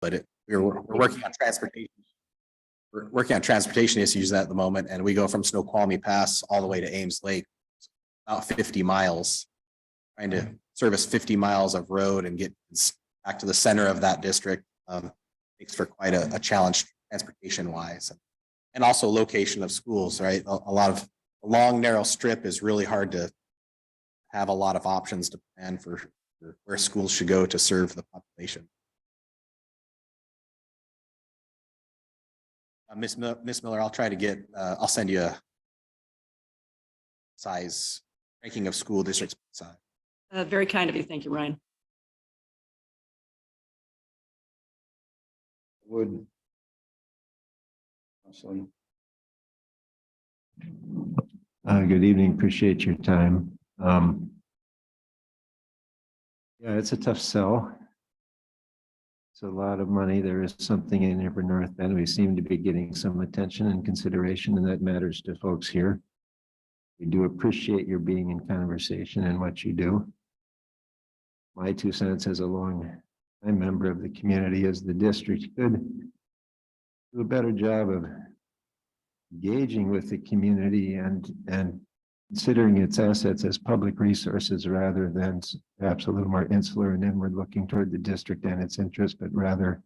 but we're working on transportation. We're working on transportation issues at the moment, and we go from Snoqualmie Pass all the way to Ames Lake, about 50 miles, trying to service 50 miles of road and get back to the center of that district. Makes for quite a challenge transportation wise, and also location of schools, right? A lot of a long, narrow strip is really hard to have a lot of options to plan for where schools should go to serve the population. Miss Miller, I'll try to get, I'll send you a size ranking of school districts size. Very kind of you. Thank you, Ryan. Would. Good evening. Appreciate your time. Yeah, it's a tough sell. It's a lot of money. There is something in here for North Bend. We seem to be getting some attention and consideration, and that matters to folks here. We do appreciate your being in conversation and what you do. My 2 cents as a long time member of the community is the district could do a better job of engaging with the community and considering its assets as public resources rather than perhaps a little more insular and inward looking toward the district and its interests, but rather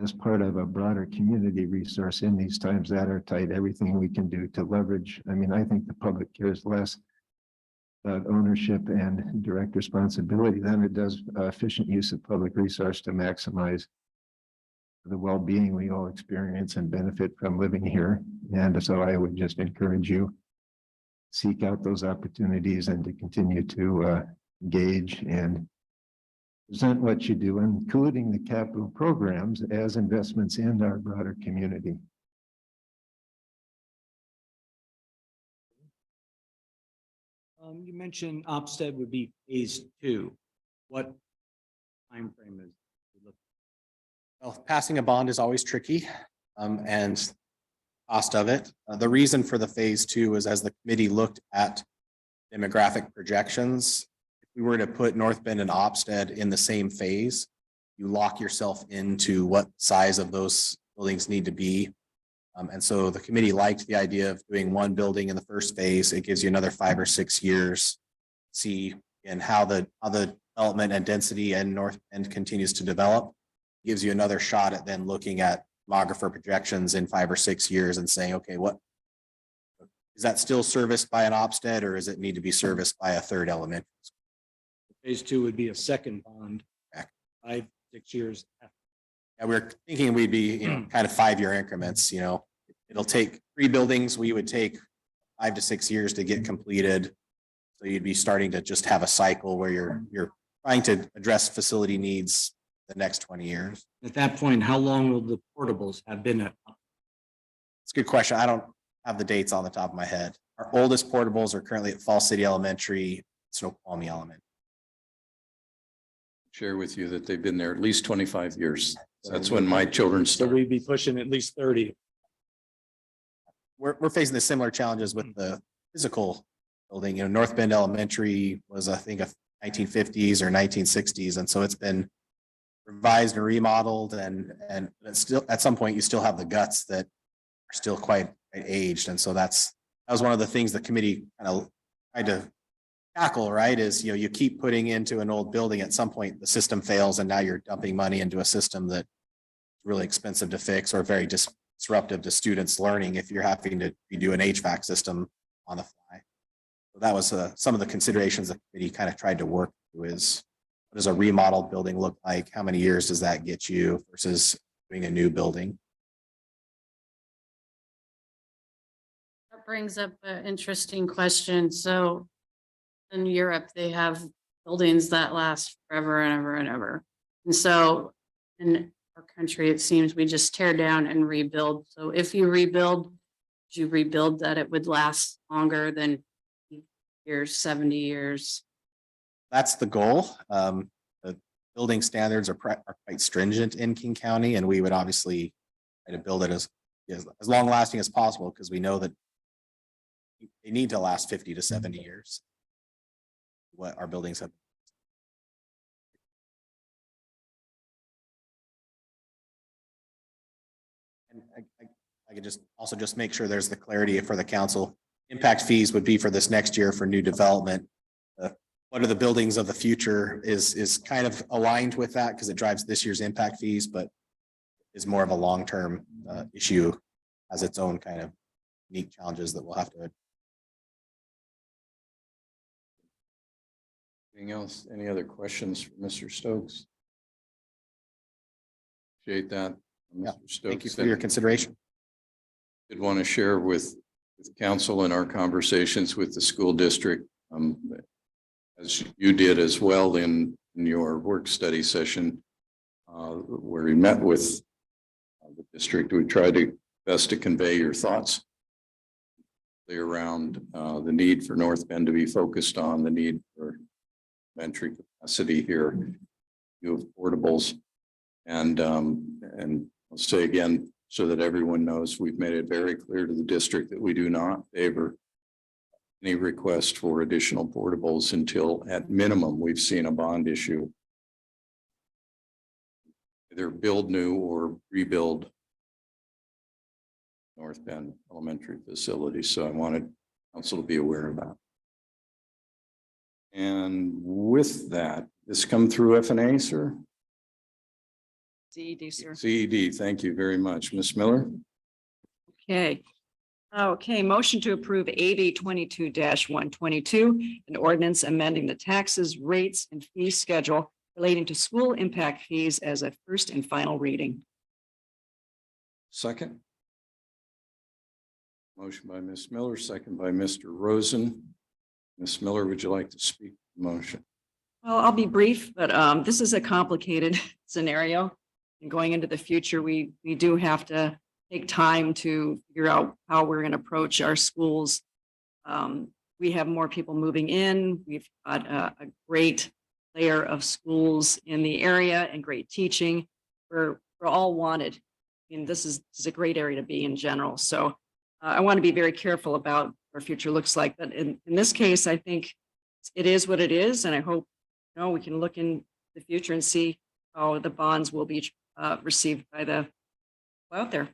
as part of a broader community resource in these times that are tight, everything we can do to leverage. I mean, I think the public cares less about ownership and direct responsibility than it does efficient use of public resource to maximize the well-being we all experience and benefit from living here. And so I would just encourage you seek out those opportunities and to continue to engage and present what you do, including the capital programs as investments in our broader community. You mentioned Opstead would be phase 2. What time frame is it looking? Well, passing a bond is always tricky, and cost of it. The reason for the phase 2 is as the committee looked at demographic projections, if we were to put North Bend and Opstead in the same phase, you lock yourself into what size of those buildings need to be. And so the committee liked the idea of doing one building in the first phase. It gives you another 5 or 6 years, see and how the development and density and North Bend continues to develop. Gives you another shot at then looking at demographer projections in 5 or 6 years and saying, okay, what is that still serviced by an Opstead, or does it need to be serviced by a third elementary school? Phase 2 would be a second bond, Correct. 5-6 years after. And we're thinking we'd be, kind of 5-year increments. It'll take 3 buildings. We would take 5 to 6 years to get completed. So you'd be starting to just have a cycle where you're trying to address facility needs the next 20 years. At that point, how long will the portables have been at? It's a good question. I don't have the dates on the top of my head. Our oldest portables are currently at Fall City Elementary, Snoqualmie Elementary. Share with you that they've been there at least 25 years. That's when my children So started. we'd be pushing at least 30. We're facing the similar challenges with the physical building. North Bend Elementary was, I think, a 1950s or 1960s. And so it's been revised and remodeled, and it's still, at some point, you still have the guts that are still quite aged. And so that was one of the things the committee kind of tried to tackle, right? Is, you keep putting into an old building, at some point the system fails, and now you're dumping money into a system that's really expensive to fix or very disruptive to students learning if you're having to redo an HVAC system on the fly. So that was some of the considerations the committee kind of tried to work through is, what does a remodeled building look like? How many years does that get you versus doing a new building? That brings up an interesting question. So in Europe, they have buildings that last forever and ever and ever. And so in our country, it seems we just tear down and rebuild. So if you rebuild that it would last longer than years, 70 years. That's the goal. The building standards are quite stringent in King County, and we would obviously try to build it as long lasting as possible, because we know that they need to last 50 to 70 years. What our buildings have I could just also just make sure there's the clarity for the council. Impact fees would be for this next year for new development. What are the buildings of the future is kind of aligned with that because it drives this year's impact fees, but is more of a long-term issue, has its own kind of unique challenges that we'll have to. Anything else? Any other questions for Mr. Stokes? Appreciate that. Yeah, Mr. Stokes. Thank you for your consideration. Did want to share with council in our conversations with the school district, as you did as well in your work study session, where we met with the district. We tried to best to convey your thoughts around the need for North Bend to be focused on, the need for entry capacity here, of portables, and I'll say again, so that everyone knows, we've made it very clear to the district that we do not favor any request for additional portables until at minimum we've seen a bond issue. Either build new or rebuild North Bend Elementary facility. So I wanted council to be aware of that. And with that, this come through FNA, sir? CED, sir. CED, thank you very much. Ms. Miller? Okay. Okay, motion to approve AB 22-122, an ordinance amending the taxes, rates, and fee schedule relating to school impact fees as a first and final reading. Second. Motion by Ms. Miller, second by Mr. Rosen. Ms. Miller, would you like to speak to the motion? Well, I'll be brief, but this is a complicated scenario. And going into the future, we do have to take time to figure out how we're going to approach our schools. We have more people moving in. We've got a great layer of schools in the area and great teaching. We're all wanted. I mean, this is a great area to be in general. So I want to be very careful about what our future looks like. But in this case, I think it is what it is. And I hope, we can look in the future and see how the bonds will be received by the out there.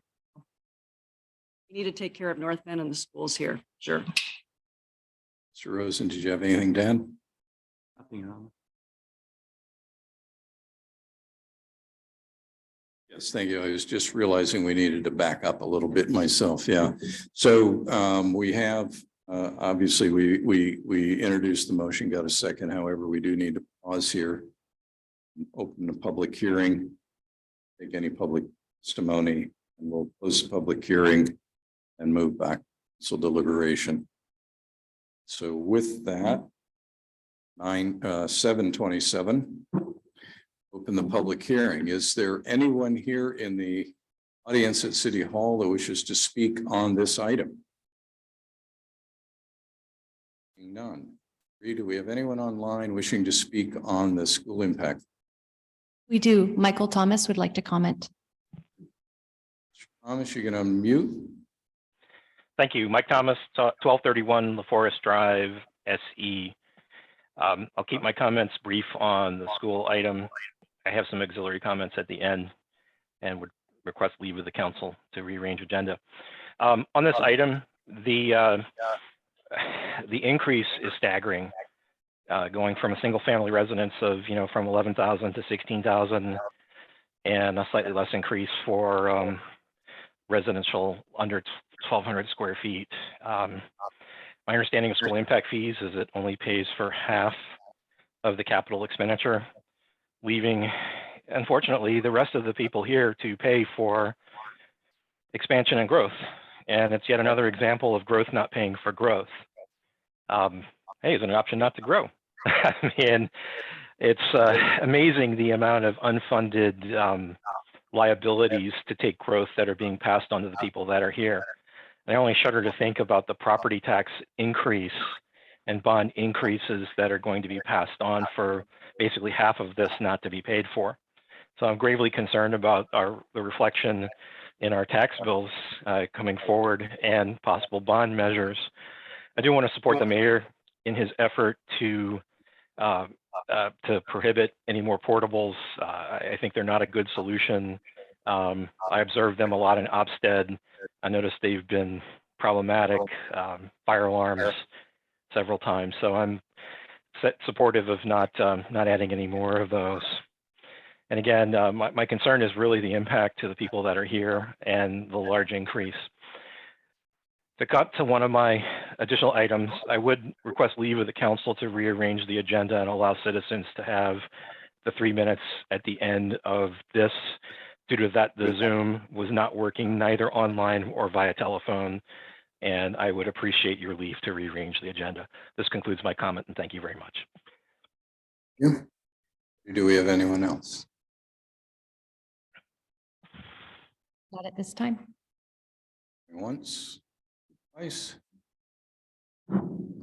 We need to take care of North Bend and the schools here. Sure. Mr. Rosen, did you have anything to add? Nothing wrong. Yes, thank you. I was just realizing we needed to back up a little bit myself. Yeah. So we have obviously we introduced the motion, got a second. However, we do need to pause here, open the public hearing, take any public testimony, and we'll close the public hearing and move back to deliberation. So with that, 7:27. Open the public hearing. Is there anyone here in the audience at City Hall that wishes to speak on this item? None. Do we have anyone online wishing to speak on the school impact? We do. Michael Thomas would like to comment. Thomas, you're going to unmute? Thank you. Mike Thomas, 1231 LaForest Drive, SE. I'll keep my comments brief on the school item. I have some auxiliary comments at the end and would request leave of the council to rearrange agenda. On this item, the increase is staggering, going from a single family residence of, from 11,000 to 16,000 and a slightly less increase for residential under 1,200 square feet. My understanding of school impact fees is it only pays for half of the capital expenditure, leaving, unfortunately, the rest of the people here to pay for expansion and growth. And it's yet another example of growth not paying for growth. Hey, is it an option not to grow? I mean, it's amazing the amount of unfunded liabilities to take growth that are being passed on to the people that are here. I only shudder to think about the property tax increase and bond increases that are going to be passed on for basically half of this not to be paid for. So I'm gravely concerned about the reflection in our tax bills coming forward and possible bond measures. I do want to support the mayor in his effort to prohibit any more portables. I think they're not a good solution I observed them a lot in Opsted. I noticed they've been problematic, fire alarms several times. So I'm supportive of not adding any more of those. And again, my concern is really the impact to the people that are here and the large increase. To cut to one of my additional items, I would request leave of the council to rearrange the agenda and allow citizens to have the 3 minutes at the end of this, due to that the Zoom was not working neither online or via telephone. And I would appreciate your leave to rearrange the agenda. This concludes my comment, and thank you very much. Do we have anyone else? Not at this time. Once, twice.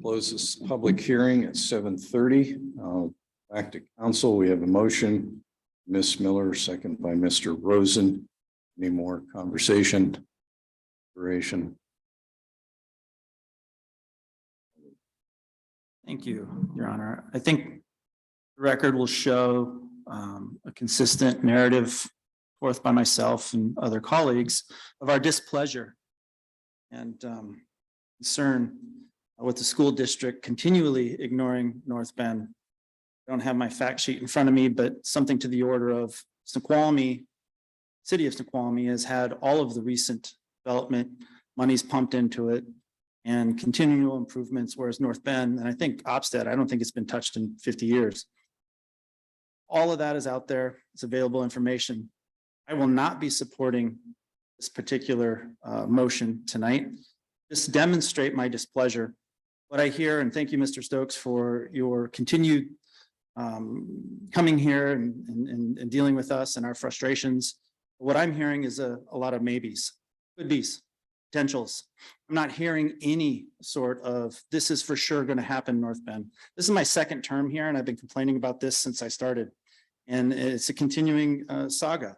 Close this public hearing at 7:30. Back to council. We have a motion. Ms. Miller, second by Mr. Rosen. Any more conversation? Duration? Thank you, Your Honor. I think the record will show a consistent narrative forth by myself and other colleagues of our displeasure and concern with the school district continually ignoring North Bend. I don't have my fact sheet in front of me, but something to the order of Snoqualmie, city of Snoqualmie has had all of the recent development, monies pumped into it, and continual improvements, whereas North Bend, and I think Opsted, I don't think it's been touched in 50 years. All of that is out there. It's available information. I will not be supporting this particular motion tonight. Just to demonstrate my displeasure. What I hear, and thank you, Mr. Stokes, for your continued coming here and dealing with us and our frustrations. What I'm hearing is a lot of maybes, could be's, potentials. I'm not hearing any sort of, this is for sure going to happen, North Bend. This is my second term here, and I've been complaining about this since I started. And it's a continuing saga.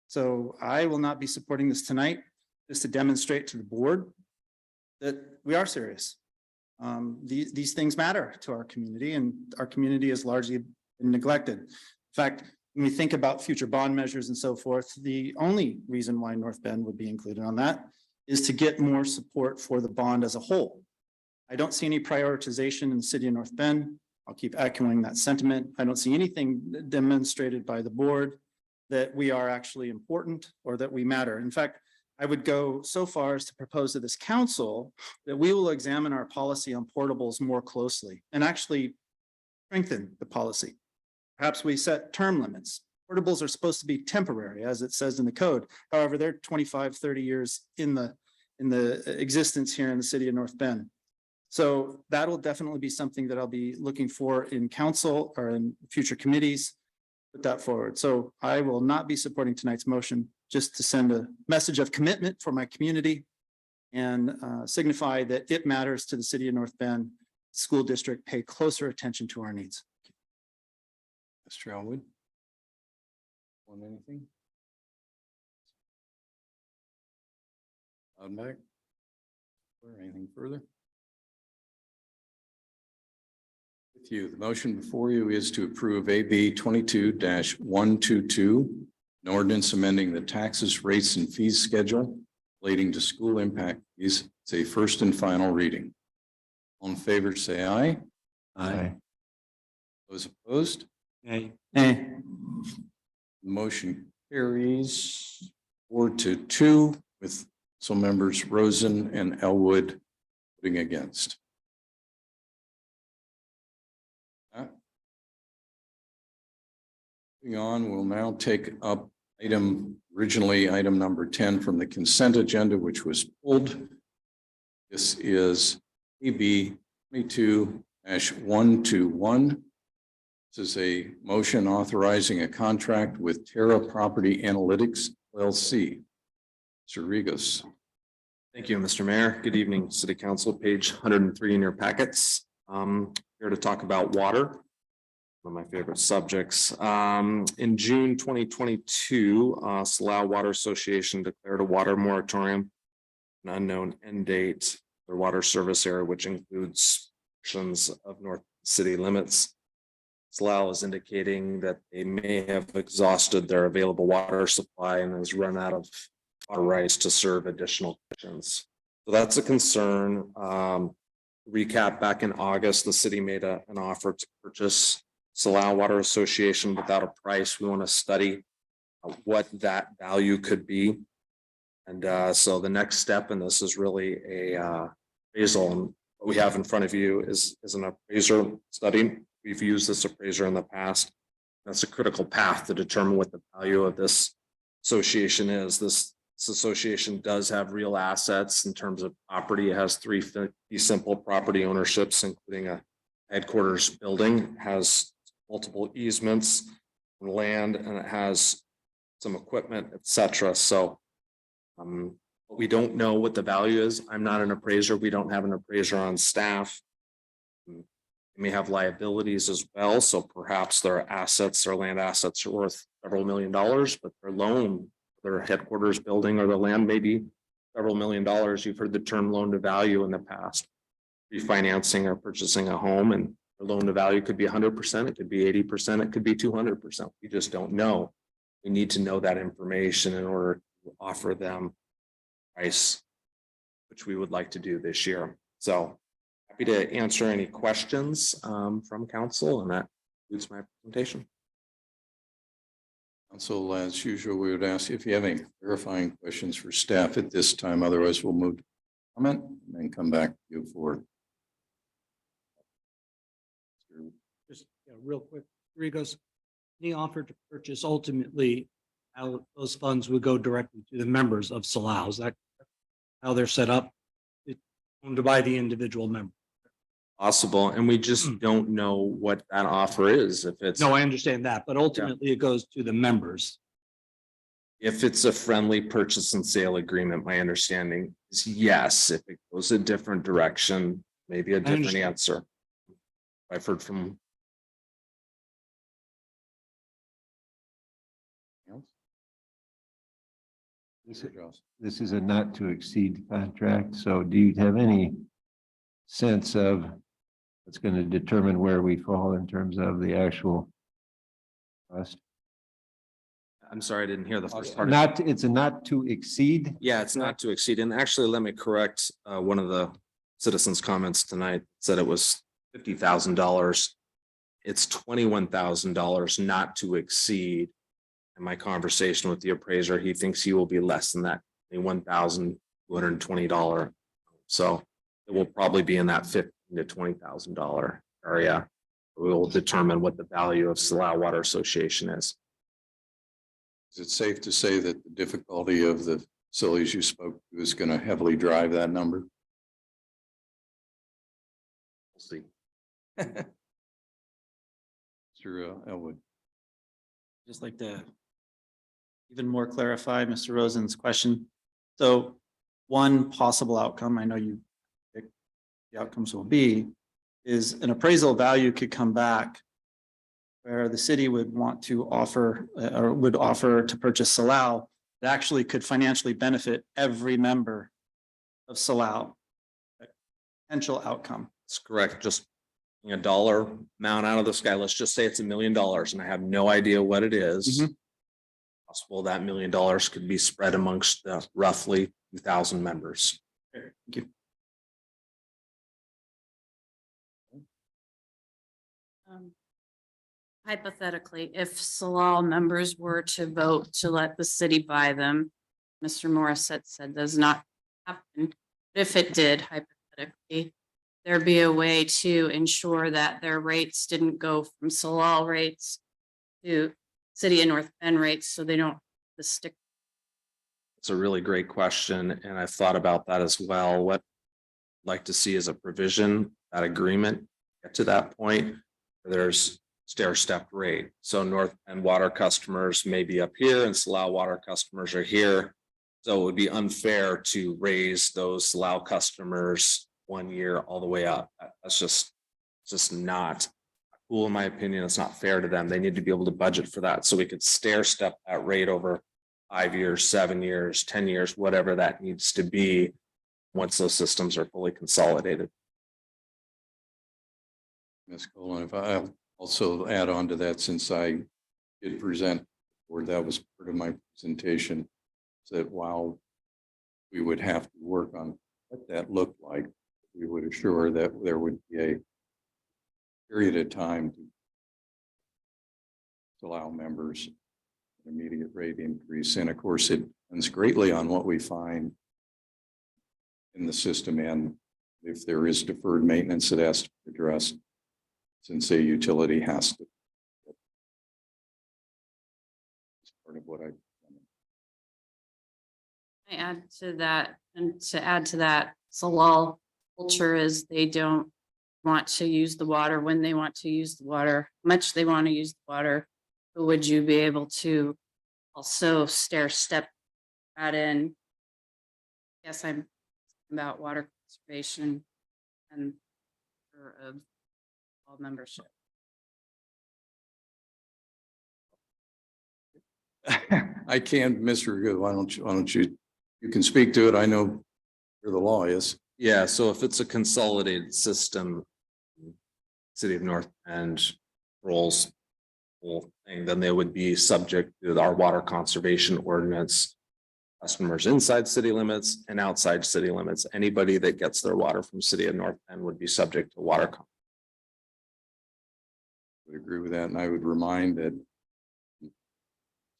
So I will not be supporting this tonight, just to demonstrate to the board that we are serious. These things matter to our community, and our community is largely been neglected. In fact, when we think about future bond measures and so forth, the only reason why North Bend would be included on that is to get more support for the bond as a whole. I don't see any prioritization in the city of North Bend. I'll keep echoing that sentiment. I don't see anything demonstrated by the board that we are actually important or that we matter. In fact, I would go so far as to propose to this council that we will examine our policy on portables more closely and actually strengthen the policy. Perhaps we set term limits. Portables are supposed to be temporary, as it says in the code. However, they're 25, 30 years in the existence here in the city of North Bend. So that'll definitely be something that I'll be looking for in council or in future committees. Put that forward. So I will not be supporting tonight's motion, just to send a message of commitment for my community and signify that it matters to the city of North Bend. School district pay closer attention to our needs. Mr. Elwood? Want anything? Back? Or anything further? With you, the motion before you is to approve AB 22-122, an ordinance amending the taxes, rates, and fees schedule relating to school impact fees. It's a first and final reading. All in favor, say aye. Aye. Those opposed? Nay. Hey, Motion carries 4-2 with council members Rosen and Elwood voting against. Moving on, we'll now take up originally item number 10 from the consent agenda, which was pulled. This is AB 22-121. This is a motion authorizing a contract with Terra Property Analytics LLC. Mr. Regos. Thank you, Mr. Mayor. Good evening, City Council, page 103 in your packets. Here to talk about water, one of my favorite subjects. In June 2022, Salao Water Association declared a water moratorium, an unknown end date, their water service area, which includes portions of North City limits. Slough is indicating that they may have exhausted their available water supply and has run out of water rights to serve additional kitchens. So that's a concern. Recap, back in August, the city made an offer to purchase Slough Water Association without a price. We want to study what that value could be. And so the next step in this is really a appraisal. And what we have in front of you is an appraiser study. We've used this appraiser in the past. That's a critical path to determine what the value of this association is. This association does have real assets in terms of property. It has three simple property ownerships, including a headquarters building, has multiple easements, and land, and it has some equipment, etc. So we don't know what the value is. I'm not an appraiser. We don't have an appraiser on staff. They may have liabilities as well. So perhaps their assets, their land assets are worth several $1 million, but their loan, their headquarters building or the land may be several $1 million. You've heard the term loan to value in the past. Refinancing or purchasing a home, and the loan to value could be 100%, it could be 80%, it could be 200%. We just don't know. We need to know that information in order to offer them price, which we would like to do this year. So happy to answer any questions from council, and that concludes my presentation. Council, as usual, we would ask if you have any clarifying questions for staff at this time. Otherwise, we'll move to comment and then come back to you for. Just real quick, Rigos, he offered to purchase ultimately how those funds would go directly to the members of Slough. Is that how they're set up? It's owned by the individual member. Possible, and we just don't know what that offer is. If it's No, I understand that, but ultimately it goes to the members. if it's a friendly purchase and sale agreement, my understanding is yes. If it goes a different direction, maybe a different understand. answer. I've heard from This is a not to exceed contract, so do you have any sense of what's going to determine where we fall in terms of the actual cost? I'm sorry, I didn't hear the first part. Not, it's a not to exceed. Yeah, it's not to exceed. And actually, let me correct one of the citizens' comments tonight, said it was $50,000. It's $21,000 not to exceed. In my conversation with the appraiser, he thinks he will be less than that, $1,220. So it will probably be in that $15,000 to $20,000 area. We will determine what the value of Slough Water Association is. Is it safe to say that the difficulty of the facilities you spoke to is going to heavily drive that number? We'll see. Mr. Elwood. Just like to even more clarify Mr. Rosen's question. So one possible outcome, I know you pick the outcomes will be, is an appraisal value could come back where the city would want to offer or would offer to purchase Slough that actually could financially benefit every member of Slough. Potential outcome. That's correct. Just a dollar amount out of the sky. Let's just say it's $1 million and I have no idea what it is. Possible that $1 million could be spread amongst roughly 2,000 members. Thank you. Hypothetically, if Slough members were to vote to let the city buy them, Mr. Morissette said does not happen. If it did, hypothetically, there'd be a way to ensure that their rates didn't go from Slough rates to City of North Bend rates, so they don't stick. It's a really great question, and I've thought about that as well. What I'd like to see is a provision, that agreement, get to that point where there's stair-stepped rate. So North Bend water customers may be up here and Slough water customers are here. So it would be unfair to raise those Slough customers 1 year all the way up. That's just not cool, in my opinion. It's not fair to them. They need to be able to budget for that. So we could stair step that rate over 5 years, 7 years, 10 years, whatever that needs to be once those systems are fully consolidated. Ms. Colon, if I'll also add on to that, since I did present, or that was part of my presentation, that while we would have to work on what that looked like, we would assure that there would be a period of time to allow members an immediate rate increase. And of course, it depends greatly on what we find in the system, and if there is deferred maintenance that has to be addressed, since a utility has to. It's part of what I add to that, and to add to that, Salal culture is they don't want to use the water when they want to use the water, much they want to use the water. But would you be able to also step that in? Yes, I'm about water conservation and for all membership. I can, Mr. Good, why don't you, you can speak to it. I know where the law is. Yeah, so if it's a consolidated system, City of North Bend rolls whole thing, then they would be subject to our water conservation ordinance. Customers inside city limits and outside city limits. Anybody that gets their water from City of North Bend would be subject to water. Would agree with that, and I would remind that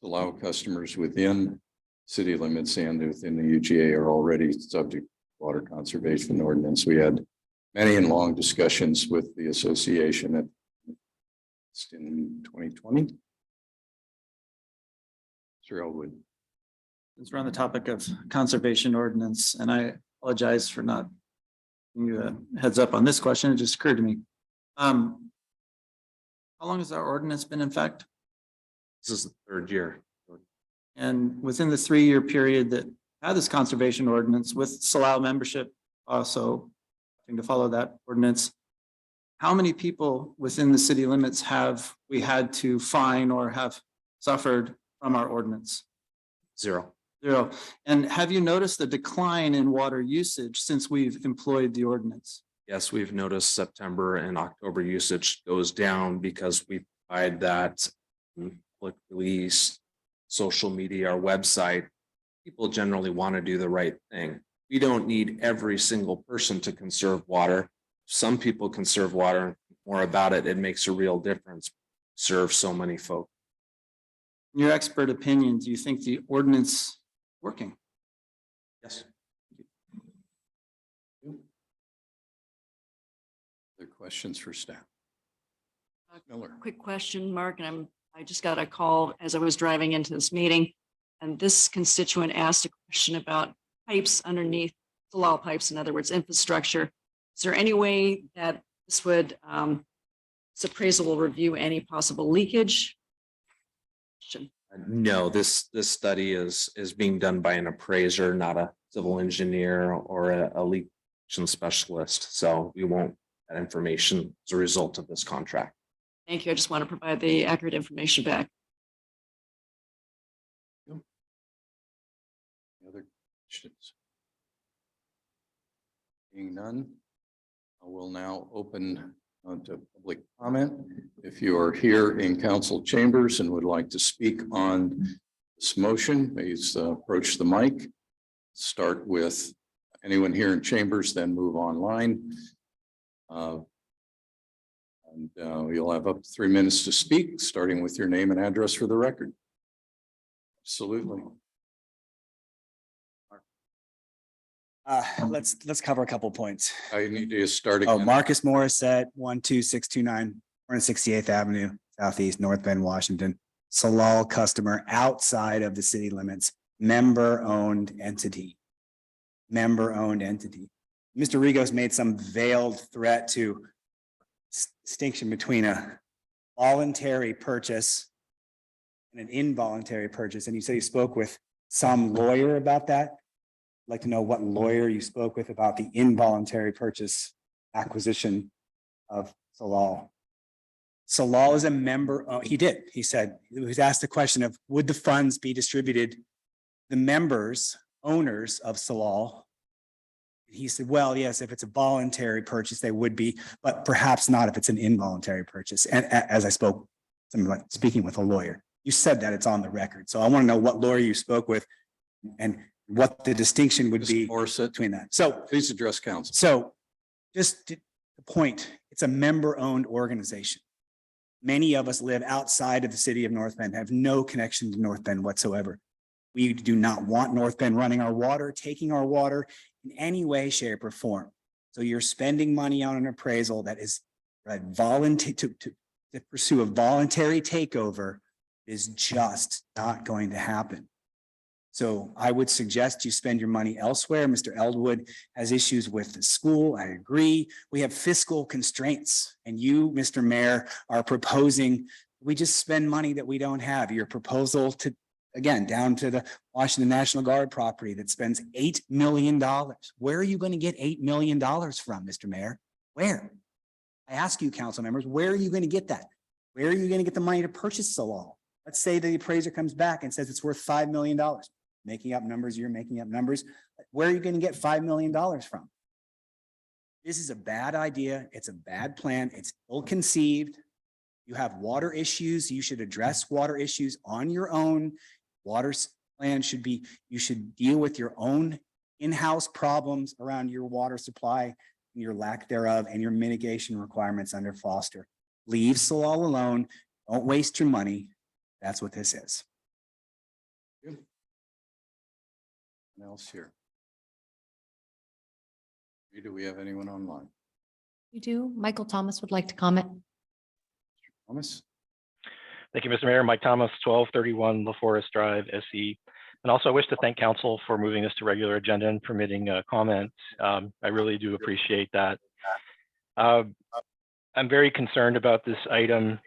allow customers within city limits and within the UGA are already subject to water conservation ordinance. We had many and long discussions with the association in 2020. Mr. Elwood. Since we're on the topic of conservation ordinance, and I apologize for not giving you a heads up on this question, it just occurred to me. How long has our ordinance been in fact? This is the third year. And within the 3-year period that had this conservation ordinance with Salal membership also having to follow that ordinance, how many people within the city limits have we had to fine or have suffered from our ordinance? Zero. Zero. And have you noticed the decline in water usage since we've employed the ordinance? Yes, we've noticed September and October usage goes down because we provide that public release, social media, our website. People generally want to do the right thing. We don't need every single person to conserve water. Some people conserve water, more about it. It makes a real difference. Serve so many folks. In your expert opinion, do you think the ordinance working? Yes. Other questions for staff? Miller. Quick question, Mark, and I just got a call as I was driving into this meeting. And this constituent asked a question about pipes underneath Salal pipes, in other words, infrastructure. Is there any way that this would, this appraisal will review any possible leakage? No, this study is being done by an appraiser, not a civil engineer or a leak specialist. So we won't get that information as a result of this contract. Thank you. I just want to provide the accurate information back. Any other questions? Being none, I will now open to public comment. If you are here in council chambers and would like to speak on this motion, please approach the mic. Start with anyone here in chambers, then move online. You'll have up to 3 minutes to speak, starting with your name and address for the record. Absolutely. Let's cover a couple points. I need to start Oh, again. Marcus Morissette, 12629 168th Avenue, Southeast, North Bend, Washington. Salal customer outside of the city limits, member-owned entity. Member-owned entity. Mr. Rigos made some veiled threat to distinction between a voluntary purchase and an involuntary purchase. And you said you spoke with some lawyer about that. I'd like to know what lawyer you spoke with about the involuntary purchase acquisition of Salal. Salal is a member, he did, he said, he was asked the question of, would the funds be distributed? The members, owners of Salal He said, well, yes, if it's a voluntary purchase, they would be, but perhaps not if it's an involuntary purchase. And as I spoke, speaking with a lawyer, you said that it's on the record. So I want to know what lawyer you spoke with and what the distinction would be Mr. Morissette, between that. So, please address council. so just the point, it's a member-owned organization. Many of us live outside of the city of North Bend, have no connection to North Bend whatsoever. We do not want North Bend running our water, taking our water in any way, shape, or form. So you're spending money on an appraisal that is voluntary to pursue a voluntary takeover is just not going to happen. So I would suggest you spend your money elsewhere. Mr. Eldwood has issues with the school. I agree. We have fiscal constraints, and you, Mr. Mayor, are proposing we just spend money that we don't have. Your proposal to, again, down to the Washington National Guard property that spends $8 million. Where are you going to get $8 million from, Mr. Mayor? Where? I ask you, council members, where are you going to get that? Where are you going to get the money to purchase Salal? Let's say the appraiser comes back and says it's worth $5 million. Making up numbers, you're making up numbers. Where are you going to get $5 million from? This is a bad idea. It's a bad plan. It's ill-conceived. You have water issues. You should address water issues on your own. Water plan should be, you should deal with your own in-house problems around your water supply, your lack thereof, and your mitigation requirements under Foster. Leave Salal alone. Don't waste your money. That's what this is. Anyone else here? Do we have anyone online? We do. Michael Thomas would like to comment. Thomas? Thank you, Mr. Mayor. Mike Thomas, 1231 LaForest Drive, SE. And also I wish to thank council for moving this to regular agenda and permitting comments. I really do appreciate that. I'm very concerned about this item.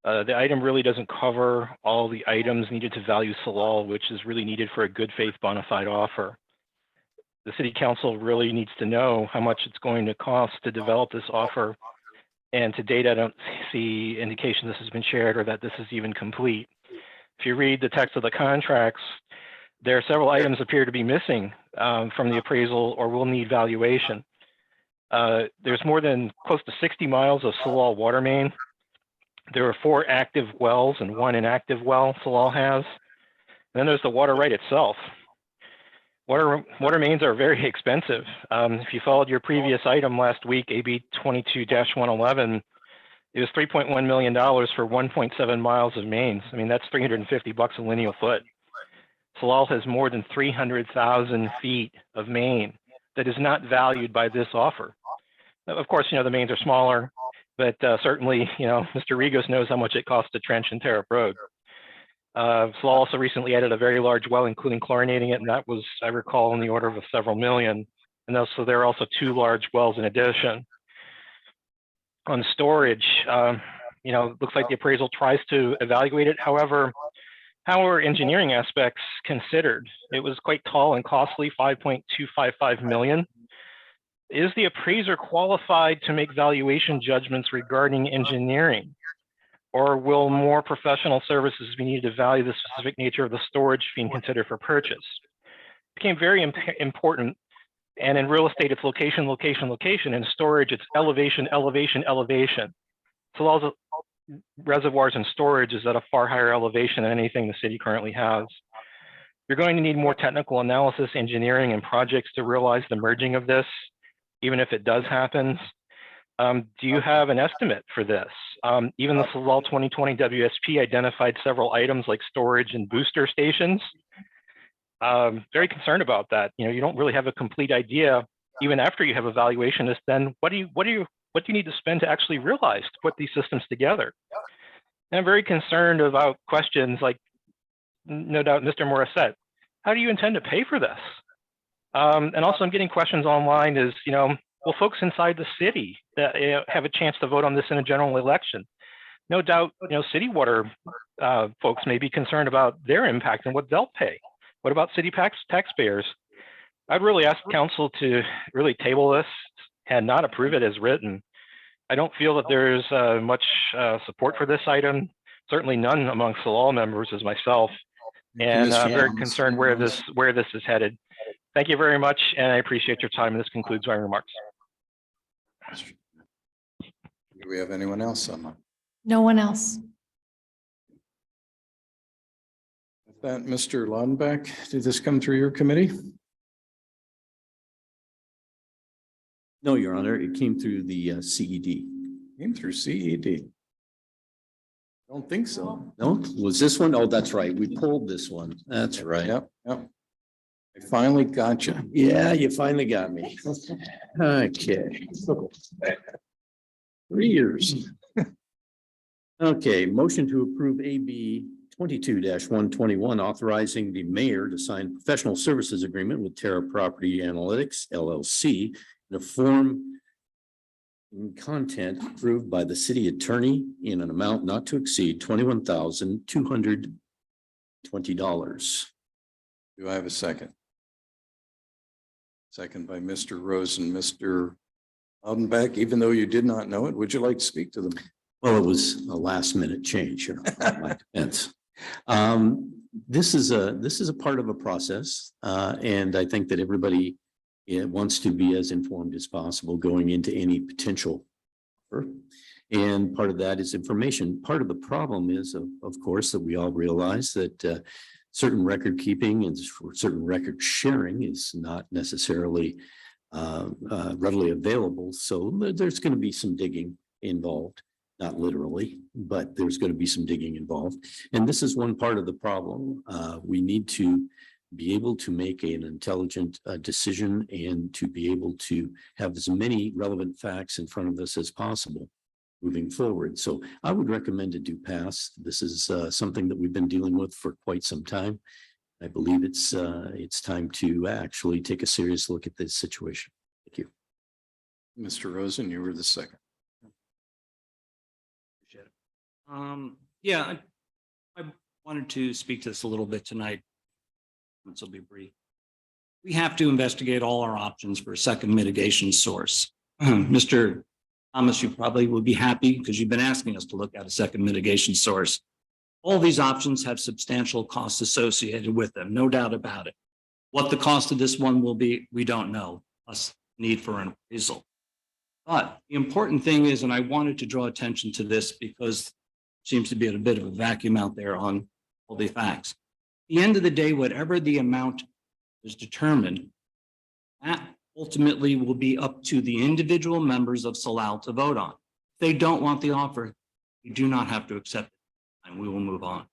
The item really doesn't cover all the items needed to value Salal, which is really needed for a good faith bona fide offer. The city council really needs to know how much it's going to cost to develop this offer. And to date, I don't see indication this has been shared or that this is even complete. If you read the text of the contracts, there are several items appear to be missing from the appraisal or will need valuation. There's more than close to 60 miles of Salal water main. There are 4 active wells and 1 inactive well Salal has. And then there's the water right itself. Water mains are very expensive. If you followed your previous item last week, AB 22-111, it was $3.1 million for 1.7 miles of mains. I mean, that's $350 a lineal foot. Salal has more than 300,000 feet of main that is not valued by this offer. Of course, the mains are smaller, but certainly, Mr. Regos knows how much it costs to trench and tear up road. Salal also recently added a very large well, including chlorinating it, and that was, I recall, in the order of several million. And also, there are also 2 large wells in addition. On storage, looks like the appraisal tries to evaluate it. However, how are engineering aspects considered? It was quite tall and costly, $5.255 million. Is the appraiser qualified to make valuation judgments regarding engineering? Or will more professional services be needed to value the specific nature of the storage being considered for purchase? It became very important. And in real estate, it's location, location, location. In storage, it's elevation, elevation, elevation. Salal's reservoirs and storage is at a far higher elevation than anything the city currently has. You're going to need more technical analysis, engineering, and projects to realize the merging of this, even if it does happen. Do you have an estimate for this? Even the Salal 2020 WSP identified several items like storage and booster stations. Very concerned about that. You don't really have a complete idea, even after you have a valuation, is then what do you need to spend to actually realize to put these systems together? And I'm very concerned about questions like, no doubt, Mr. Morissette, how do you intend to pay for this? And also I'm getting questions online is, will folks inside the city that have a chance to vote on this in a general election? No doubt, city water folks may be concerned about their impact and what they'll pay. What about city taxpayers? I'd really ask council to really table this and not approve it as written. I don't feel that there's much support for this item, certainly none among Salal members as myself. And I'm very concerned where this is headed. Thank you very much, and I appreciate your time. This concludes my remarks. Do we have anyone else on? No one else. With that, Mr. Laudenbach, did this come through your committee? No, Your Honor, it came through the CED. Came through CED. Don't think so. No, was this one? Oh, that's right. We pulled this one. That's right. Yep, yep. I finally got you. Yeah, you finally got me. Okay. 3 years. Okay, motion to approve AB 22-121, authorizing the mayor to sign professional services agreement with Terra Property Analytics LLC in a form and content approved by the city attorney in an amount not to exceed $21,220. Do I have a second? Second by Mr. Rosen. Mr. Laudenbach, even though you did not know it, would you like to speak to them? Well, it was a last minute change, you know, at my defense. This is a part of a process, and I think that everybody wants to be as informed as possible going into any potential offer. And part of that is information. Part of the problem is, of course, that we all realize that certain record keeping and certain record sharing is not necessarily readily available. So there's going to be some digging involved. Not literally, but there's going to be some digging involved. And this is one part of the problem. We need to be able to make an intelligent decision and to be able to have as many relevant facts in front of us as possible moving forward. So I would recommend to do pass. This is something that we've been dealing with for quite some time. I believe it's time to actually take a serious look at this situation. Thank you. Mr. Rosen, you were the second. Yeah, I wanted to speak to this a little bit tonight. This will be brief. We have to investigate all our options for a second mitigation source. Mr. Thomas, you probably will be happy because you've been asking us to look at a second mitigation source. All these options have substantial costs associated with them, no doubt about it. What the cost of this one will be, we don't know, plus need for an appraisal. But the important thing is, and I wanted to draw attention to this because seems to be at a bit of a vacuum out there on all the facts. At the end of the day, whatever the amount is determined, that ultimately will be up to the individual members of Salal to vote on. If they don't want the offer, you do not have to accept it, and we will move on.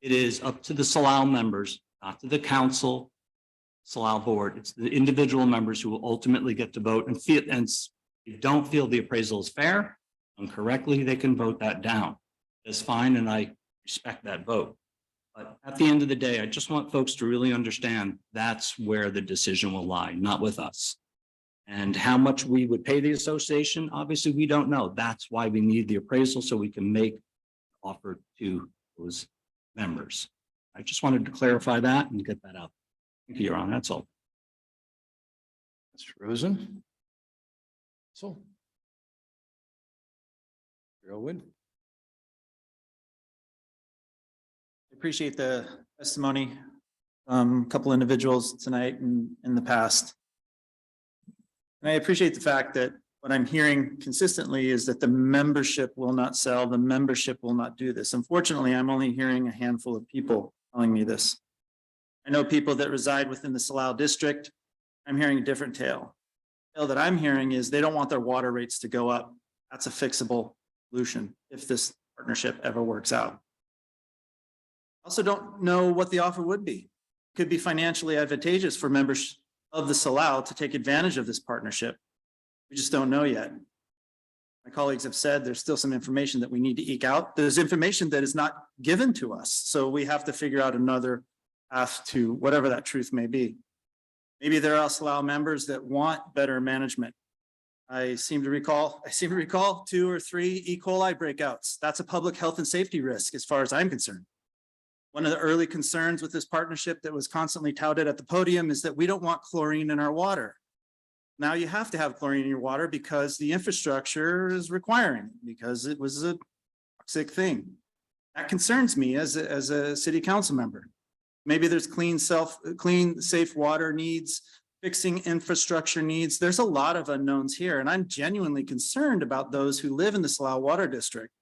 It is up to the Salal members, not to the council, Salal board. It's the individual members who will ultimately get to vote and feel, and if you don't feel the appraisal is fair and correctly, they can vote that down. That's fine, and I respect that vote. But at the end of the day, I just want folks to really understand that's where the decision will lie, not with us. And how much we would pay the association, obviously, we don't know. That's why we need the appraisal so we can make offer to those members. I just wanted to clarify that and get that out. Thank you, Your Honor. That's all. Mr. Rosen? So. Elwood? Appreciate the testimony, a couple individuals tonight and in the past. And I appreciate the fact that what I'm hearing consistently is that the membership will not sell, the membership will not do this. Unfortunately, I'm only hearing a handful of people telling me this. I know people that reside within the Salal district. I'm hearing a different tale. The tale that I'm hearing is they don't want their water rates to go up. That's a fixable solution if this partnership ever works out. Also don't know what the offer would be. Could be financially advantageous for members of the Salal to take advantage of this partnership. We just don't know yet. My colleagues have said there's still some information that we need to eke out. There's information that is not given to us. So we have to figure out another path to whatever that truth may be. Maybe there are Salal members that want better management. I seem to recall 2 or 3 E. coli breakouts. That's a public health and safety risk as far as I'm concerned. One of the early concerns with this partnership that was constantly touted at the podium is that we don't want chlorine in our water. Now you have to have chlorine in your water because the infrastructure is requiring, because it was a toxic thing. That concerns me as a city council member. Maybe there's clean, safe water needs, fixing infrastructure needs. There's a lot of unknowns here, and I'm genuinely concerned about those who live in the Salal Water District.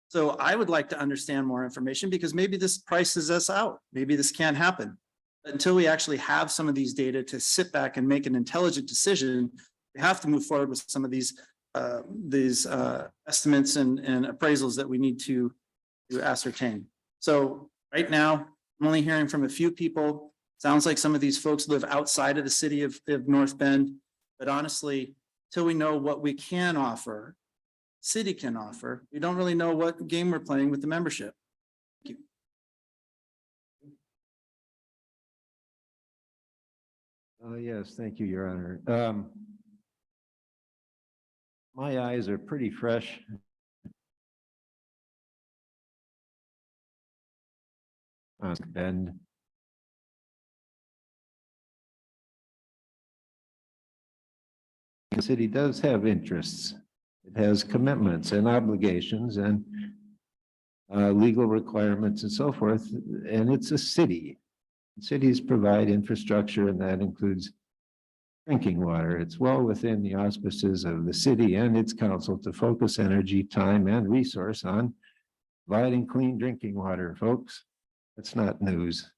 So I would like to understand more information because maybe this prices us out. Maybe this can't happen. Until we actually have some of these data to sit back and make an intelligent decision, we have to move forward with some of these estimates and appraisals that we need to ascertain. So right now, I'm only hearing from a few people. Sounds like some of these folks live outside of the city of North Bend. But honestly, till we know what we can offer, city can offer, we don't really know what game we're playing with the membership. Thank you. Yes, thank you, Your Honor. My eyes are pretty fresh. Bend. The city does have interests. It has commitments and obligations and legal requirements and so forth, and it's a city. Cities provide infrastructure, and that includes drinking water. It's well within the auspices of the city and its council to focus energy, time, and resource on providing clean drinking water, folks. That's not news.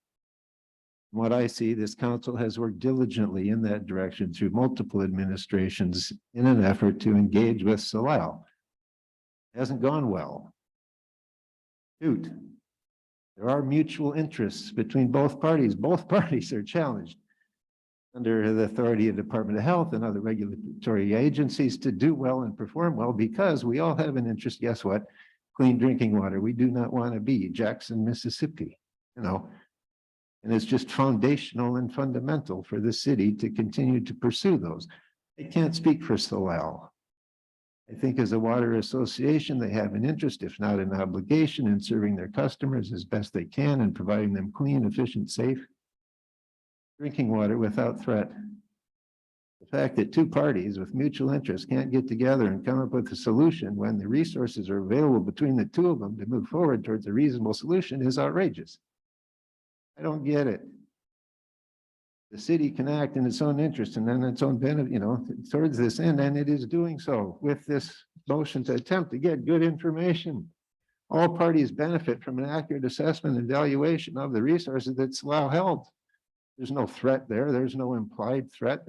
From what I see, this council has worked diligently in that direction through multiple administrations in an effort to engage with Salal. It hasn't gone well. Shoot. There are mutual interests between both parties. Both parties are challenged under the authority of the Department of Health and other regulatory agencies to do well and perform well because we all have an interest. Guess what? Clean drinking water. We do not want to be Jackson, Mississippi, and it's just foundational and fundamental for the city to continue to pursue those. I can't speak for Salal. I think as a water association, they have an interest, if not an obligation, in serving their customers as best they can and providing them clean, efficient, safe drinking water without threat. The fact that two parties with mutual interest can't get together and come up with a solution when the resources are available between the two of them to move forward towards a reasonable solution is outrageous. I don't get it. The city can act in its own interest and then its own benefit, towards this end, and it is doing so with this motion to attempt to get good information. All parties benefit from an accurate assessment and evaluation of the resources that Salal held. There's no threat there. There's no implied threat.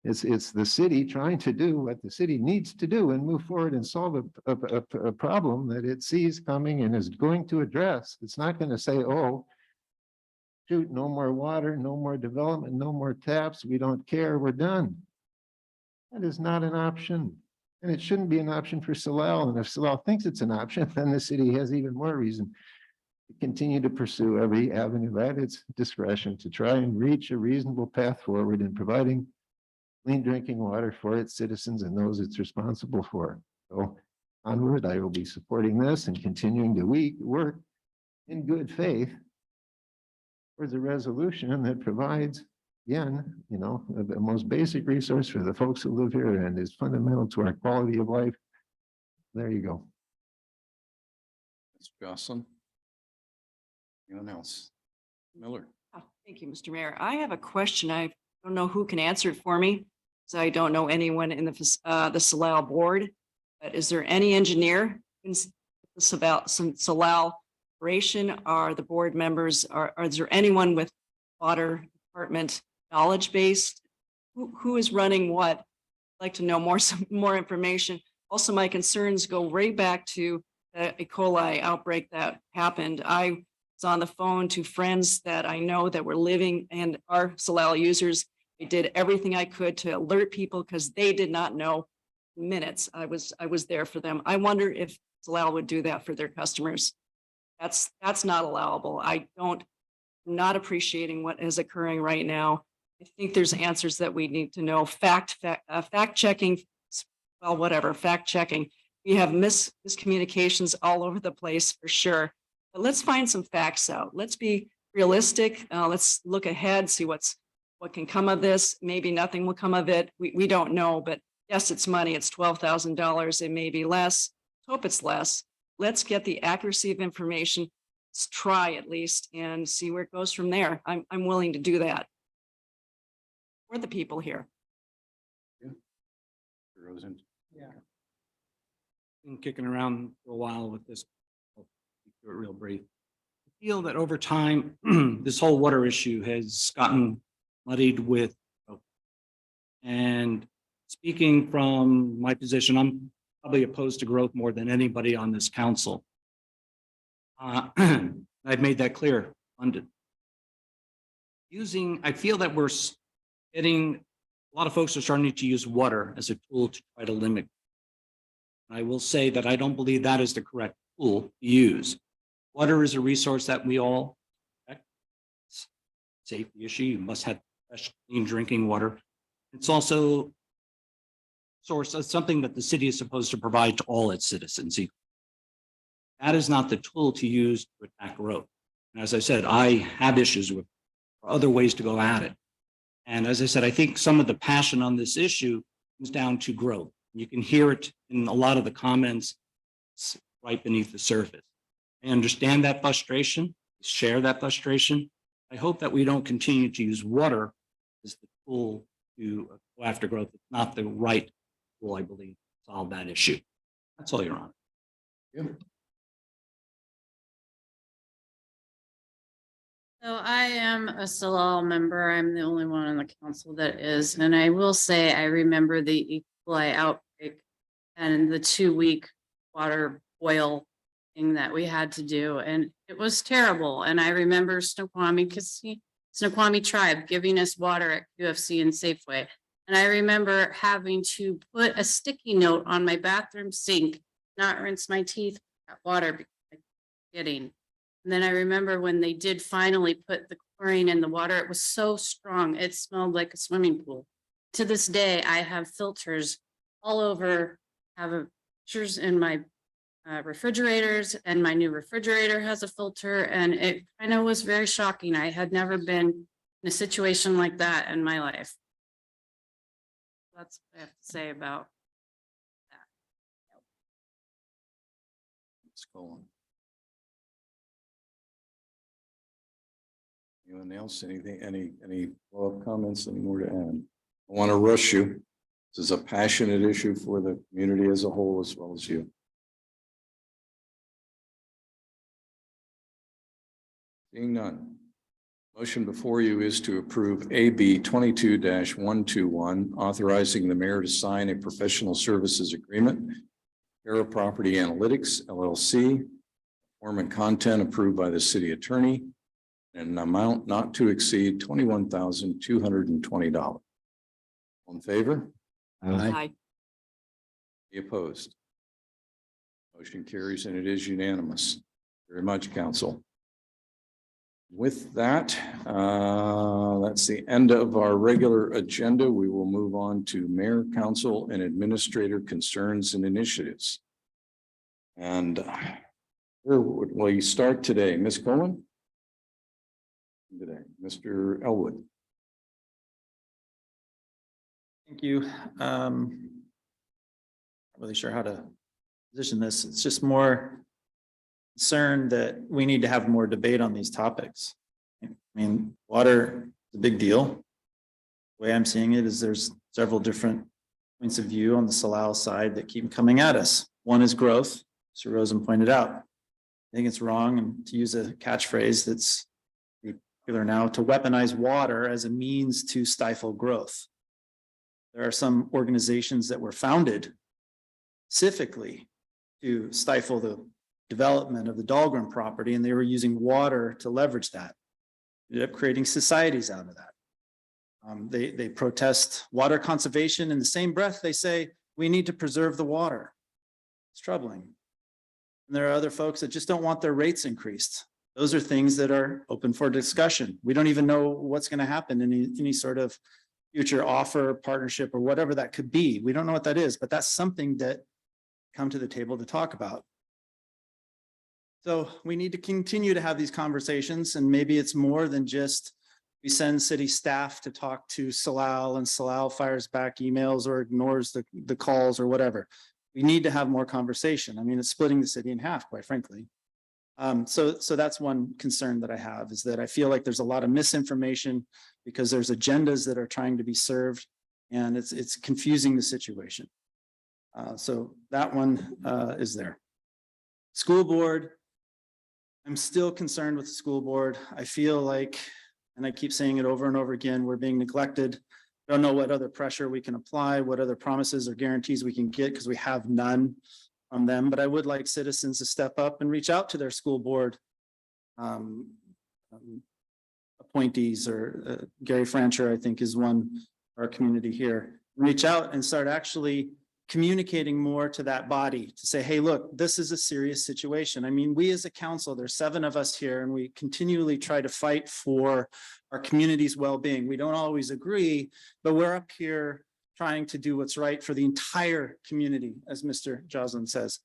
It's the city trying to do what the city needs to do and move forward and solve a problem that it sees coming and is going to address. It's not going to say, oh, shoot, no more water, no more development, no more taps. We don't care. We're done. That is not an option. And it shouldn't be an option for Salal. And if Salal thinks it's an option, then the city has even more reason to continue to pursue every avenue at its discretion to try and reach a reasonable path forward in providing clean drinking water for its citizens and those it's responsible for. So onward, I will be supporting this and continuing to work in good faith towards a resolution that provides, again, the most basic resource for the folks who live here and is fundamental to our quality of life. There you go. Mr. Jocelyn. Anyone else? Miller. Oh, thank you, Mr. Mayor. I have a question. I don't know who can answer it for me, so I don't know anyone in the Salal board. But is there any engineer in the Salal operation? Are the board members? Is there anyone with water department knowledge base? Who is running what? I'd like to know some more information. Also, my concerns go way back to the E. coli outbreak that happened. I was on the phone to friends that I know that were living and are Salal users. I did everything I could to alert people because they did not know minutes. I was there for them. I wonder if Salal would do that for their customers. That's not allowable. I'm not appreciating what is occurring right now. I think there's answers that we need to know. Fact checking. Well, whatever, fact checking. We have miscommunications all over the place for sure. But let's find some facts out. Let's be realistic. Let's look ahead, see what can come of this. Maybe nothing will come of it. We don't know, but yes, it's money. It's $12,000. It may be less. Hope it's less. Let's get the accuracy of information. let's try at least and see where it goes from there. I'm willing to do that. For the people here. Rosen. Been kicking around for a while with this. I'll keep it real brief. I feel that over time, this whole water issue has gotten muddied with. And speaking from my position, I'm probably opposed to growth more than anybody on this council. I've made that clear, London. I feel that we're getting, a lot of folks are starting to use water as a tool to try to limit. I will say that I don't believe that is the correct tool to use. Water is a resource that we all respect. It's a safety issue. You must have fresh, clean drinking water. It's also source of something that the city is supposed to provide to all its citizens. That is not the tool to use to attack growth. And as I said, I have issues with other ways to go at it. And as I said, I think some of the passion on this issue comes down to growth. You can hear it in a lot of the comments right beneath the surface. I understand that frustration, share that frustration. I hope that we don't continue to use water as the tool to go after growth. It's not the right tool, I believe, to solve that issue. That's all, Your Honor. So I am a Salal member. I'm the only one on the council that is, and I will say I remember the E. coli outbreak and the 2-week water boil thing that we had to do, and it was terrible. And I remember Snoqualmie tribe giving us water at QFC and Safeway. And I remember having to put a sticky note on my bathroom sink, not rinse my teeth with that water because I kept getting. And then I remember when they did finally put the chlorine in the water, it was so strong, it smelled like a swimming pool. To this day, I have filters all over, have pictures in my refrigerators, and my new refrigerator has a filter, and it kind of was very shocking. I had never been in a situation like that in my life. That's what I have to say about that. Let's go on. Anyone else, anything, any follow-up comments, any more to add? I want to rush you. This is a passionate issue for the community as a whole, as well as you. Seeing none. Motion before you is to approve AB 22-121, authorizing the mayor to sign a professional services agreement. Para Property Analytics LLC, form and content approved by the city attorney, and an amount not to exceed $21,220. All in favor? Aye. Any opposed? Motion carries and it is unanimous. Very much, council. With that, that's the end of our regular agenda. We will move on to mayor, council, and administrator concerns and initiatives. And where would we start today? Ms. Coleman? Today, Mr. Elwood. Thank you. Not really sure how to position this. It's just more concerned that we need to have more debate on these topics. I mean, water is a big deal. The way I'm seeing it is there's several different points of view on the Salal side that keep coming at us. One is growth, Mr. Rosen pointed out. I think it's wrong, and to use a catchphrase that's popular now, to weaponize water as a means to stifle growth. There are some organizations that were founded specifically to stifle the development of the Dahlgren property, and they were using water to leverage that. Ended up creating societies out of that. They protest water conservation. In the same breath, they say, we need to preserve the water. It's troubling. And there are other folks that just don't want their rates increased. Those are things that are open for discussion. We don't even know what's going to happen in any sort of future offer, partnership, or whatever that could be. We don't know what that is, but that's something that come to the table to talk about. So we need to continue to have these conversations, and maybe it's more than just we send city staff to talk to Salal and Salal fires back emails or ignores the calls or whatever. We need to have more conversation. I mean, it's splitting the city in half, quite frankly. So that's one concern that I have, is that I feel like there's a lot of misinformation because there's agendas that are trying to be served, and it's confusing the situation. So that one is there. School board. I'm still concerned with the school board. I feel like, and I keep saying it over and over again, we're being neglected. Don't know what other pressure we can apply, what other promises or guarantees we can get, because we have none from them. But I would like citizens to step up and reach out to their school board appointees, or Gary Francher, I think, is one, our community here. Reach out and start actually communicating more to that body to say, hey, look, this is a serious situation. I mean, we as a council, there's 7 of us here, and we continually try to fight for our community's well-being. We don't always agree, but we're up here trying to do what's right for the entire community, as Mr. Joslin says.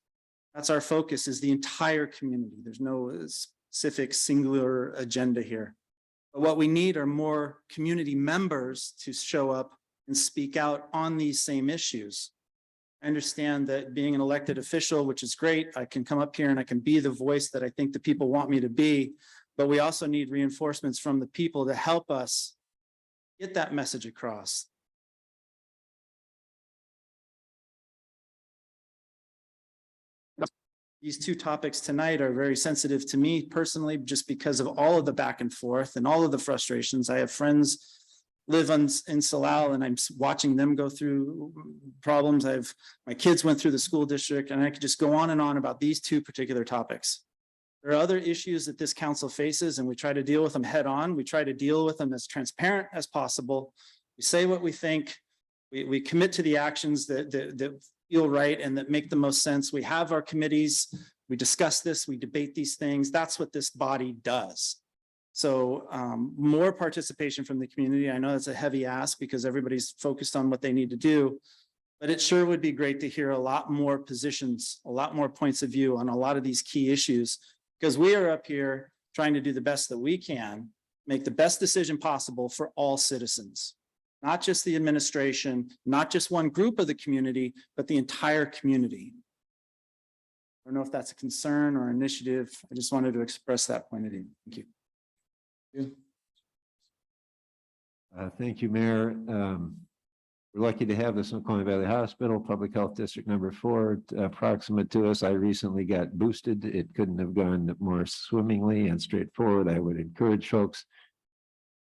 That's our focus, is the entire community. There's no specific singular agenda here. But what we need are more community members to show up and speak out on these same issues. I understand that being an elected official, which is great, I can come up here and I can be the voice that I think the people want me to be, but we also need reinforcements from the people to help us get that message across. These 2 topics tonight are very sensitive to me personally, just because of all of the back and forth and all of the frustrations. I have friends live in Salal, and I'm watching them go through problems. My kids went through the school district, and I could just go on and on about these 2 particular topics. There are other issues that this council faces, and we try to deal with them head on. We try to deal with them as transparent as possible. We say what we think. We commit to the actions that feel right and that make the most sense. We have our committees. We discuss this. We debate these things. That's what this body does. So more participation from the community. I know that's a heavy ask because everybody's focused on what they need to do, but it sure would be great to hear a lot more positions, a lot more points of view on a lot of these key issues, because we are up here trying to do the best that we can, make the best decision possible for all citizens, not just the administration, not just one group of the community, but the entire community. I don't know if that's a concern or initiative. I just wanted to express that point of view. Thank you. Thank you, Mayor. We're lucky to have the Snoqualmie Valley Hospital, Public Health District number 4, proximate to us. I recently got boosted. It couldn't have gone more swimmingly and straightforward. I would encourage folks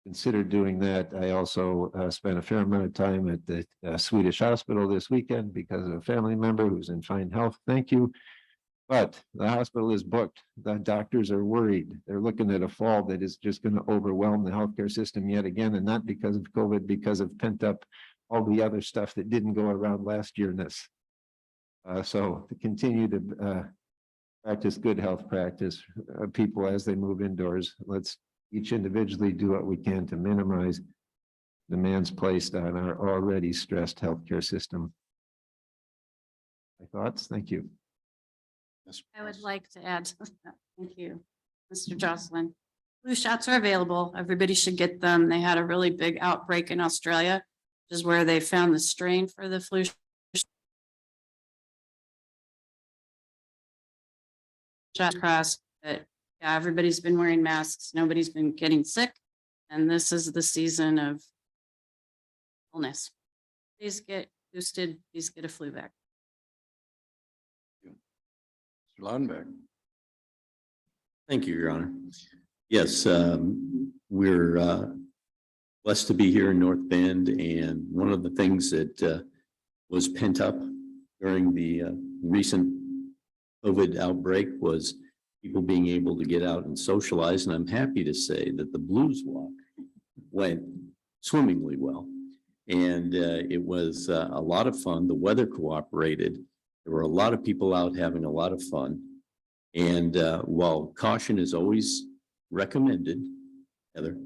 consider doing that. I also spent a fair amount of time at the Swedish hospital this weekend because of a family member who's in fine health. Thank you. But the hospital is booked. The doctors are worried. They're looking at a fall that is just going to overwhelm the healthcare system yet again, and not because of COVID, because of pent up all the other stuff that didn't go around last year. So to continue to practice good health practice, people as they move indoors, let's each individually do what we can to minimize demands placed on our already stressed healthcare system. My thoughts? Thank you. I would like to add to that. Thank you, Mr. Jocelyn. Flu shots are available. Everybody should get them. They had a really big outbreak in Australia, which is where they found the strain for the flu shot across. But yeah, everybody's been wearing masks. Nobody's been getting sick. And this is the season of illness. Please get boosted. Please get a flu vaccine. Mr. Laudenbach. Thank you, Your Honor. Yes, we're blessed to be here in North Bend, and one of the things that was pent up during the recent COVID outbreak was people being able to get out and socialize, and I'm happy to say that the Blues Walk went swimmingly well, and it was a lot of fun. The weather cooperated. There were a lot of people out having a lot of fun. And while caution is always recommended, Heather,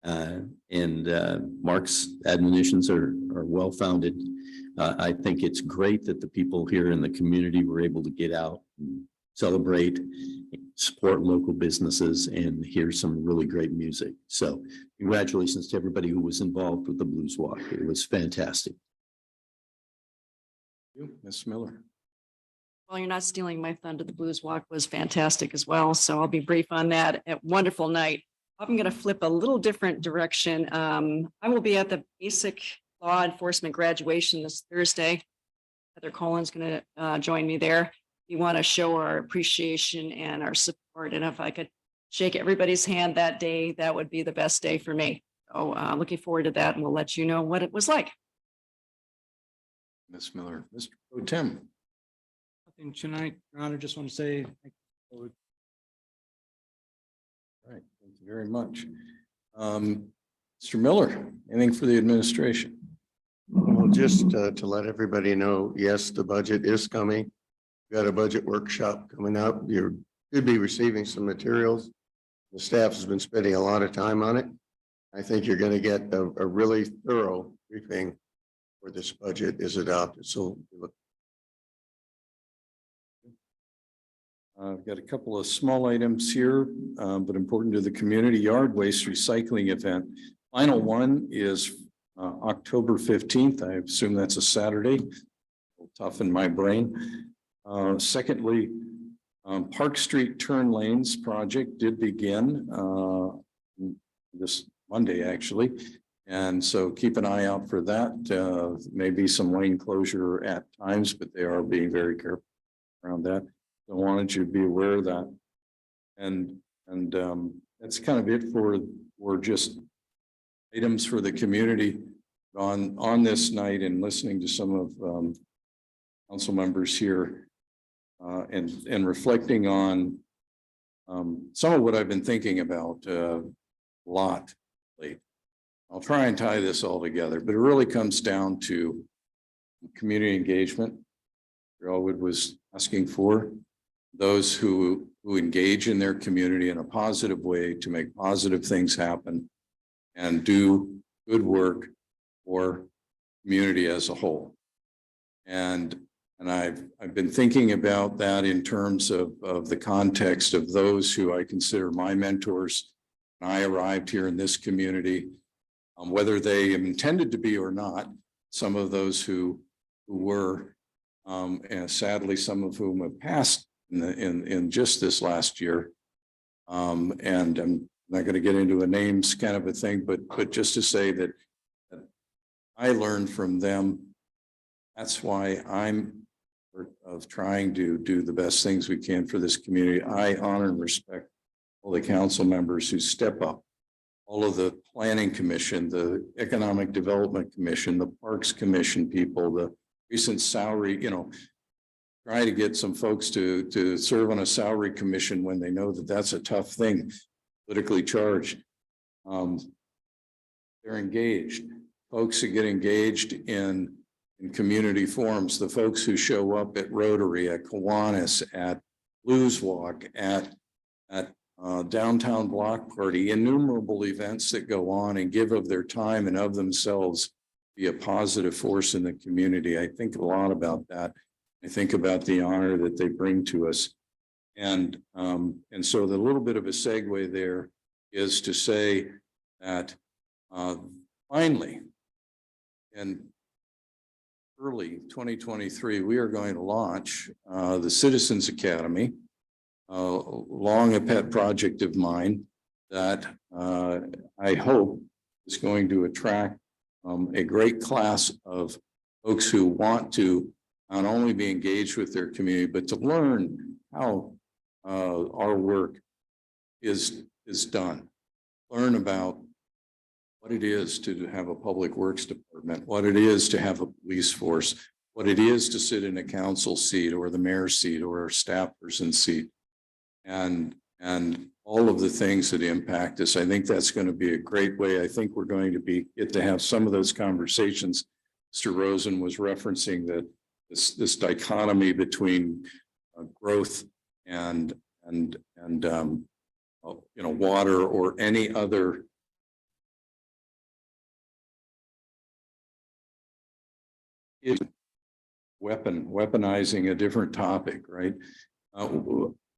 and Mark's admonitions are well-founded, I think it's great that the people here in the community were able to get out and celebrate, support local businesses, and hear some really great music. So congratulations to everybody who was involved with the Blues Walk. It was fantastic. Ms. Miller. Well, you're not stealing my thunder. The Blues Walk was fantastic as well. So I'll be brief on that. A wonderful night. I'm going to flip a little different direction. I will be at the basic law enforcement graduation this Thursday. Heather Colin's going to join me there. We want to show our appreciation and our support. And if I could shake everybody's hand that day, that would be the best day for me. So looking forward to that, and we'll let you know what it was like. Ms. Miller, Mr. Pro Tem. Nothing tonight, Your Honor, just want to say thank you. All right, thank you very much. Mr. Miller, anything for the administration? Well, just to let everybody know, yes, the budget is coming. We got a budget workshop coming up. You should be receiving some materials. The staff has been spending a lot of time on it. I think you're going to get a really thorough briefing where this budget is adopted. So look. I've got a couple of small items here, but important to the community yard waste recycling event. Final one is October 15th. I assume that's a Saturday. Tough in my brain. Secondly, Park Street turn lanes project did begin this Monday, actually. And so keep an eye out for that. Maybe some lane closure at times, but they are being very careful around that. So I wanted you to be aware of that. And that's kind of it for just items for the community on this night, and listening to some of council members here and reflecting on some of what I've been thinking about a lot lately. I'll try and tie this all together, but it really comes down to community engagement. Elwood was asking for those who engage in their community in a positive way to make positive things happen and do good work for community as a whole. And I've been thinking about that in terms of the context of those who I consider my mentors when I arrived here in this community, whether they intended to be or not. Some of those who were, and sadly, some of whom have passed in just this last year. And I'm not going to get into a names kind of a thing, but just to say that I learned from them. That's why I'm of trying to do the best things we can for this community. I honor and respect all the council members who step up, all of the planning commission, the economic development commission, the parks commission people, the recent salary, try to get some folks to serve on a salary commission when they know that that's a tough thing, politically charged. They're engaged. Folks that get engaged in community forums, the folks who show up at Rotary, at Kiwanis, at Blues Walk, at Downtown Block Party, innumerable events that go on and give of their time and of themselves, be a positive force in the community. I think a lot about that. I think about the honor that they bring to us. And so the little bit of a segue there is to say that finally, in early 2023, we are going to launch the Citizens Academy, long a pet project of mine that I hope is going to attract a great class of folks who want to not only be engaged with their community, but to learn how our work is done. Learn about what it is to have a public works department, what it is to have a police force, what it is to sit in a council seat or the mayor's seat or a staff person's seat, and all of the things that impact us. I think that's going to be a great way. I think we're going to get to have some of those conversations. Mr. Rosen was referencing that this dichotomy between growth and water or any other weaponizing a different topic, right?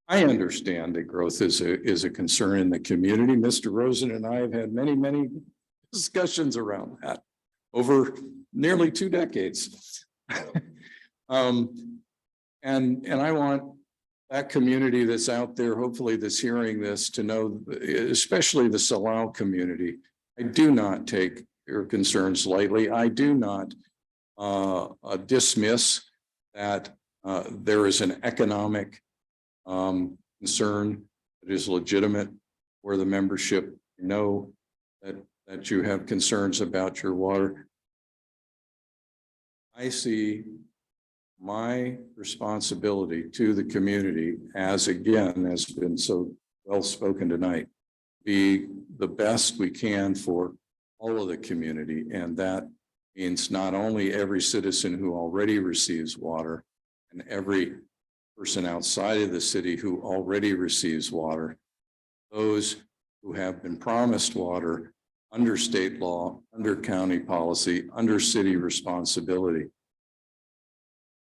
I understand that growth is a concern in the community. Mr. Rosen and I have had many discussions around that over nearly 2 decades. And I want that community that's out there, hopefully that's hearing this, to know, especially the Salal community, I do not take your concerns lightly. I do not dismiss that there is an economic concern that is legitimate for the membership. Know that you have concerns about your water. I see my responsibility to the community, as again has been so well spoken tonight, be the best we can for all of the community. And that means not only every citizen who already receives water and every person outside of the city who already receives water, those who have been promised water under state law, under county policy, under city responsibility.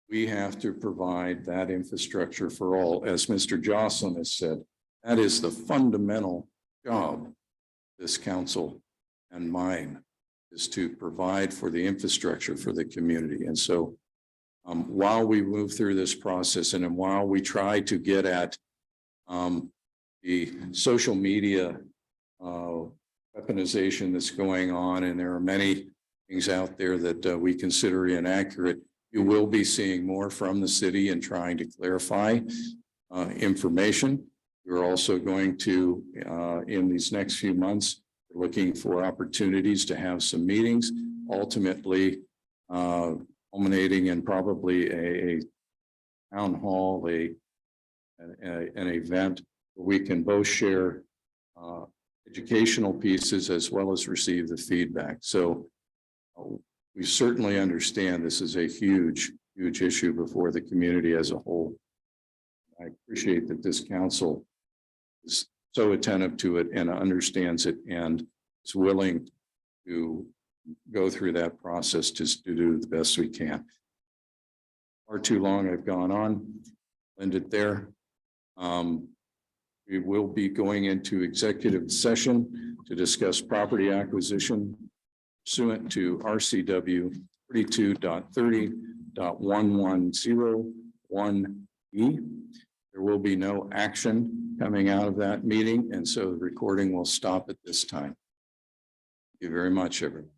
We have to provide that infrastructure for all. As Mr. Jocelyn has said, that is the fundamental job of this council and mine, is to provide for the infrastructure for the community. And so while we move through this process and while we try to get at the social media weaponization that's going on, and there are many things out there that we consider inaccurate, you will be seeing more from the city and trying to clarify information. We're also going to, in these next few months, looking for opportunities to have some meetings, ultimately culminating in probably a town hall, an event where we can both share educational pieces as well as receive the feedback. So we certainly understand this is a huge, huge issue before the community as a whole. I appreciate that this council is so attentive to it and understands it and is willing to go through that process to do the best we can. Far too long I've gone on, end it there. We will be going into executive session to discuss property acquisition pursuant to RCW 32.30.1101E. There will be no action coming out of that meeting, and so the recording will stop at this time. Thank you very much, everyone.